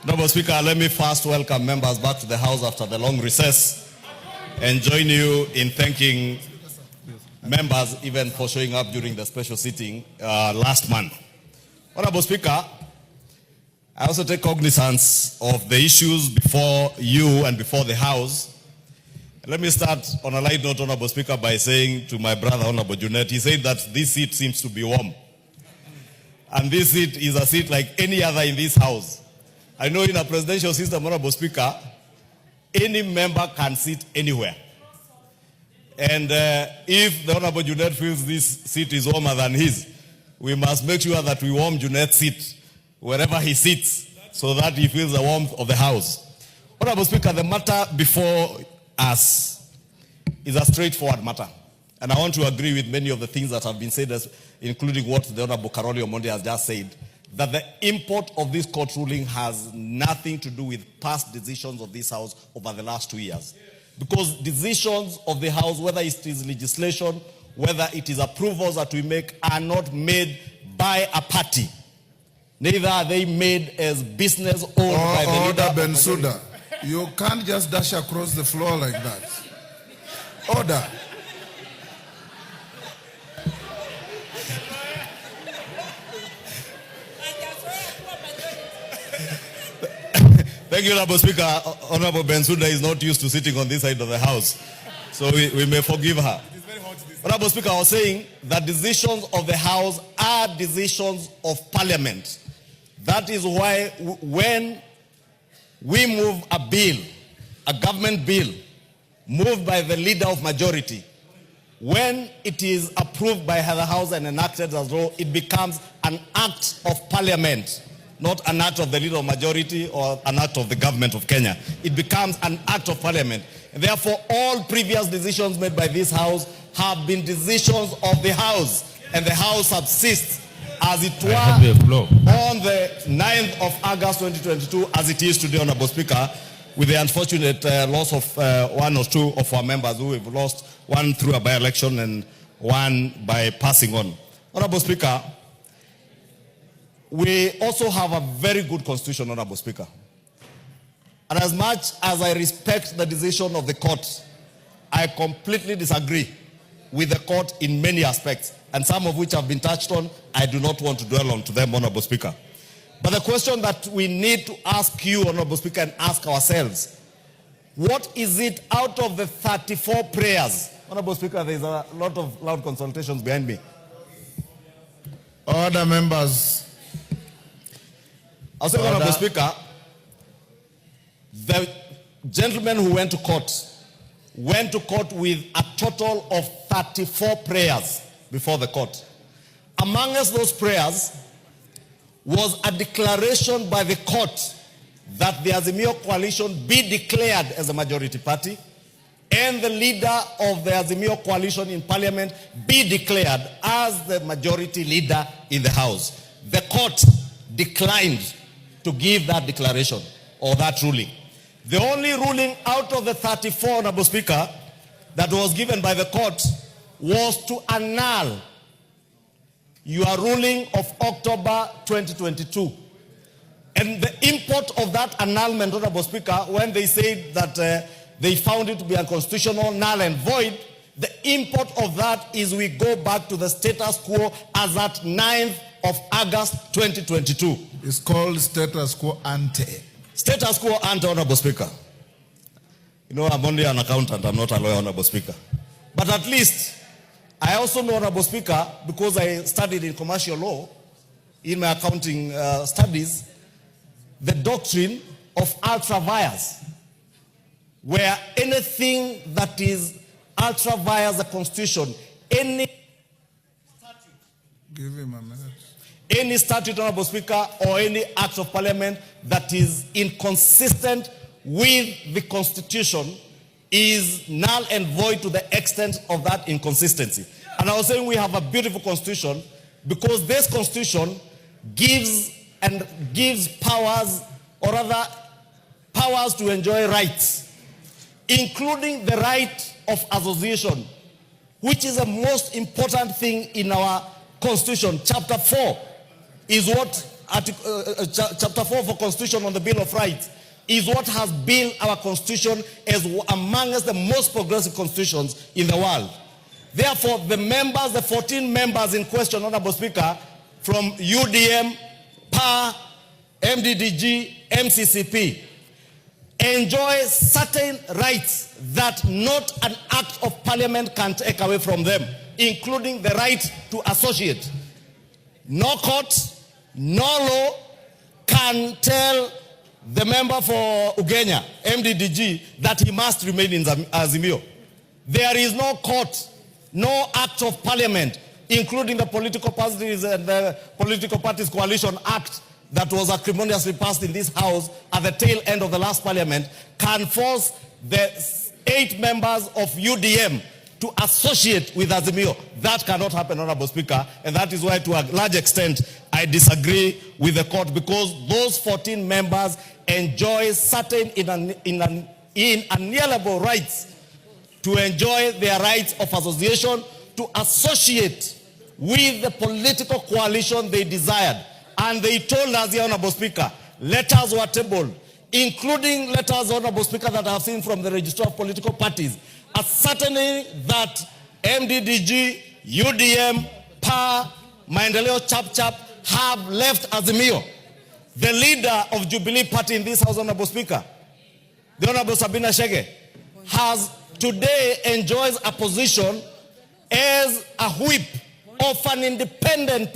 Honorable Speaker, let me first welcome members back to the House after the long recess and join you in thanking members even for showing up during the special sitting last month. Honorable Speaker, I also take cognizance of the issues before you and before the House. Let me start on a light note, Honorable Speaker, by saying to my brother, Honorable Junet, he said that this seat seems to be warm. And this seat is a seat like any other in this House. I know in a presidential system, Honorable Speaker, any member can sit anywhere. And if the Honorable Junet feels this seat is warmer than his, we must make sure that we warm Junet's seat wherever he sits so that he feels the warmth of the House. Honorable Speaker, the matter before us is a straightforward matter. And I want to agree with many of the things that have been said, including what the Honorable Karoli Omondi has just said, that the import of this court ruling has nothing to do with past decisions of this House over the last 2 years. Because decisions of the House, whether it is legislation, whether it is approvals that we make, are not made by a party. Neither are they made as business owned by the leader. Order, Bensouda. You can't just dash across the floor like that. Order. Thank you, Honorable Speaker. Honorable Bensouda is not used to sitting on this side of the House, so we may forgive her. Honorable Speaker, I was saying that decisions of the House are decisions of Parliament. That is why when we move a bill, a government bill, moved by the leader of majority, when it is approved by the House and enacted as law, it becomes an act of Parliament, not an act of the leader of majority or an act of the government of Kenya. It becomes an act of Parliament. And therefore, all previous decisions made by this House have been decisions of the House. And the House subsists as it were on the 9th of August 2022, as it is today, Honorable Speaker, with the unfortunate loss of one or two of our members who have lost, one through a by-election and one by passing on. Honorable Speaker, we also have a very good constitution, Honorable Speaker. And as much as I respect the decision of the court, I completely disagree with the court in many aspects, and some of which have been touched on. I do not want to dwell on to them, Honorable Speaker. But the question that we need to ask you, Honorable Speaker, and ask ourselves, what is it out of the 34 prayers? Honorable Speaker, there is a lot of loud consultations behind me. Order, members. I'll say, Honorable Speaker, the gentleman who went to court with a total of 34 prayers before the court. Amongst those prayers was a declaration by the court that the Azimio coalition be declared as a majority party and the leader of the Azimio coalition in Parliament be declared as the majority leader in the House. The court declined to give that declaration or that ruling. The only ruling out of the 34, Honorable Speaker, that was given by the court was to annul your ruling of October 2022. And the import of that annulment, Honorable Speaker, when they said that they found it to be unconstitutional, null and void, the import of that is we go back to the status quo as at 9th of August 2022. It's called status quo ante. Status quo ante, Honorable Speaker. You know, I'm only an accountant, I'm not a lawyer, Honorable Speaker. But at least, I also know, Honorable Speaker, because I studied in commercial law, in my accounting studies, the doctrine of ultra vires, where anything that is ultra vires the Constitution, any statute, give him a minute. Any statute, Honorable Speaker, or any act of Parliament that is inconsistent with the Constitution is null and void to the extent of that inconsistency. And I was saying we have a beautiful Constitution because this Constitution gives powers, or rather powers to enjoy rights, including the right of association, which is the most important thing in our Constitution. Chapter 4 is what Chapter 4 of our Constitution on the Bill of Rights is what has built our Constitution as amongst the most progressive constitutions in the world. Therefore, the members, the 14 members in question, Honorable Speaker, from UDM, PA, MDDG, MCCP, enjoy certain rights that not an act of parliament can take away from them, including the right to associate. No court, no law can tell the member for Ugenya, MDDG, that he must remain in Azimio. There is no court, no act of parliament, including the Political Parties and the Political Parties Coalition Act that was acrimoniously passed in this House at the tail end of the last parliament, can force the 8 members of UDM to associate with Azimio. That cannot happen, Honorable Speaker, and that is why, to a large extent, I disagree with the court, because those 14 members enjoy certain inalienable rights to enjoy their rights of association, to associate with the political coalition they desired. And they told us, Honorable Speaker, letters were tabled, including letters, Honorable Speaker, that I have seen from the Registrar of Political Parties, ascertaining that MDDG, UDM, PA, Maendeleo Chap have left Azimio. The leader of Jubilee Party in this House, Honorable Speaker, the Honorable Sabina Chege, has today enjoys a position as a whip of an independent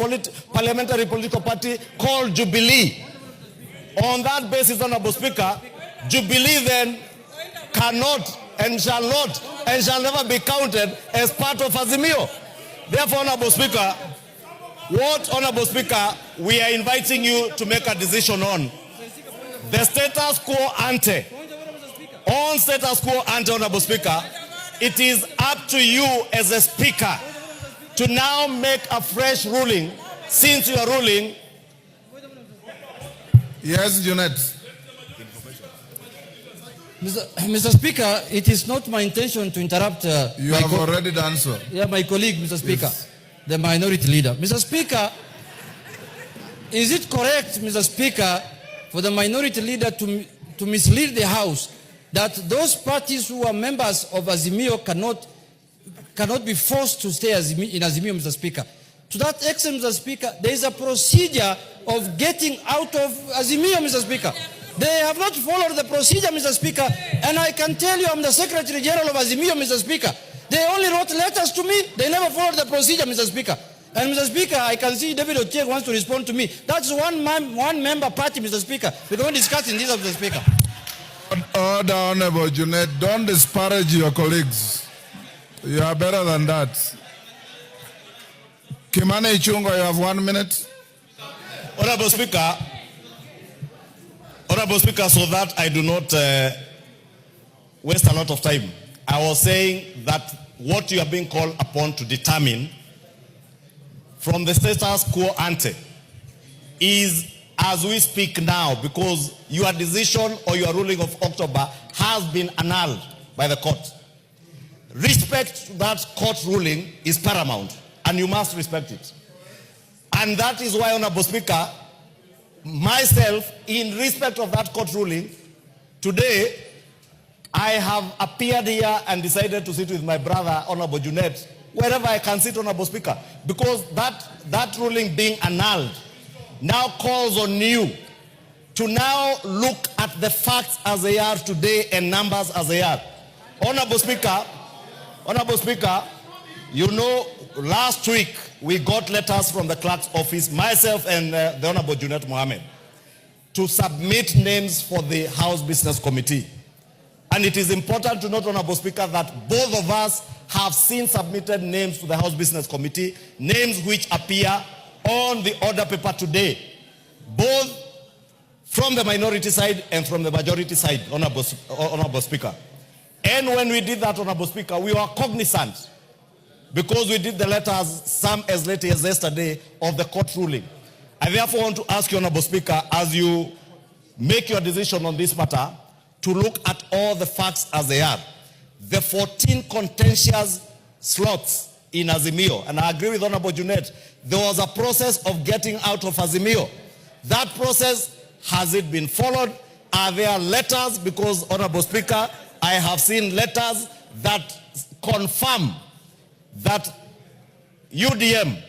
parliamentary political party called Jubilee. On that basis, Honorable Speaker, Jubilee then cannot and shall not and shall never be counted as part of Azimio. Therefore, Honorable Speaker, Honorable Speaker, we are inviting you to make a decision on the status quo ante. On status quo ante, Honorable Speaker, it is up to you as a Speaker to now make a fresh ruling, since you are ruling. Yes, Junet. Mr. Speaker, it is not my intention to interrupt. You have already done so. Yeah, my colleague, Mr. Speaker, yes. The minority leader. Mr. Speaker, is it correct, Mr. Speaker, for the minority leader to mislead the House that those parties who are members of Azimio cannot be forced to stay in Azimio, Mr. Speaker? To that extent, Mr. Speaker, there is a procedure of getting out of Azimio, Mr. Speaker. They have not followed the procedure, Mr. Speaker, and I can tell you I'm the Secretary General of Azimio, Mr. Speaker. They only wrote letters to me. They never followed the procedure, Mr. Speaker. And Mr. Speaker, I can see David Ochieng wants to respond to me. That's one member party, Mr. Speaker. We don't discuss in this, Mr. Speaker. Order, Honorable Junet. Don't disparage your colleagues. You are better than that. Kimani Ichungwa, you have 1 minute. Honorable Speaker, so that I do not waste a lot of time, I was saying that what you are being called upon to determine from the status quo ante is as we speak now, because your decision or your ruling of October has been annulled by the court. Respect to that court ruling is paramount, and you must respect it. And that is why, Honorable Speaker, myself, in respect of that court ruling, today, I have appeared here and decided to sit with my brother, Honorable Junet, wherever I can sit, Honorable Speaker, because that ruling being annulled now calls on you to now look at the facts as they are today and numbers as they are. Honorable Speaker, you know, last week we got letters from the clerk's office, myself and the Honorable Junet Mohamed, to submit names for the House Business Committee. And it is important to note, Honorable Speaker, that both of us have seen submitted names to the House Business Committee, names which appear on the order paper today, both from the minority side and from the majority side, Honorable Speaker. And when we did that, Honorable Speaker, we were cognizant, because we did the letters, some as late as yesterday, of the court ruling. I therefore want to ask you, Honorable Speaker, as you make your decision on this matter, to look at all the facts as they are. The 14 contentious slots in Azimio, and I agree with Honorable Junet, there was a process of getting out of Azimio. That process, has it been followed? Are there letters? Because, Honorable Speaker, I have seen letters that confirm that UDM,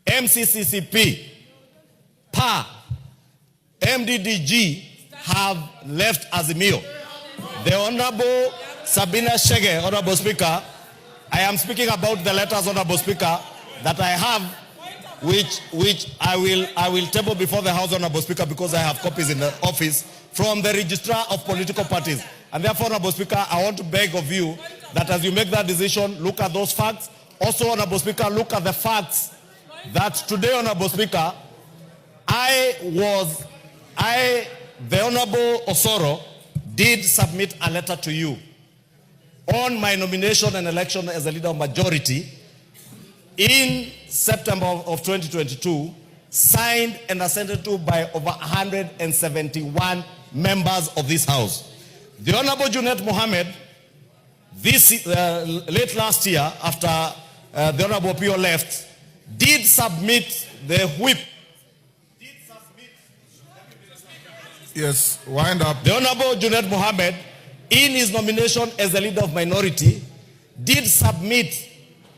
MCCCP, PA, MDDG have left Azimio. The Honorable Sabina Shege, Honorable Speaker, I am speaking about the letters, Honorable Speaker, that I have, which I will table before the House, Honorable Speaker, because I have copies in the office from the Registrar of Political Parties. And therefore, Honorable Speaker, I want to beg of you that as you make that decision, look at those facts. Also, Honorable Speaker, look at the facts that today, Honorable Speaker, the Honorable Osoro did submit a letter to you on my nomination and election as a leader of majority in September of 2022, signed and assented to by over 171 members of this House. The Honorable Junet Mohamed, late last year, after the Honorable Pio left, did submit the whip. Yes, wind up. The Honorable Junet Mohamed, in his nomination as the leader of minority, did submit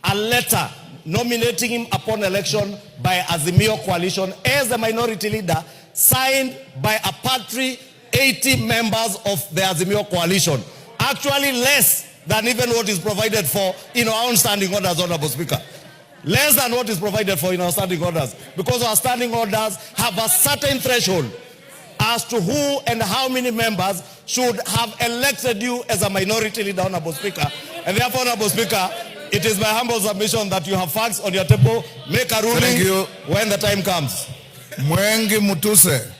a letter nominating him upon election by Azimio Coalition as the minority leader, signed by a paltry 80 members of the Azimio Coalition. Actually less than even what is provided for in our own standing orders, Honorable Speaker. Less than what is provided for in our standing orders. Because our standing orders have a certain threshold as to who and how many members should have elected you as a minority leader, Honorable Speaker. And therefore, Honorable Speaker, it is my humble submission that you have facts on your table. Make a ruling when the time comes. Mwengi Mutuse.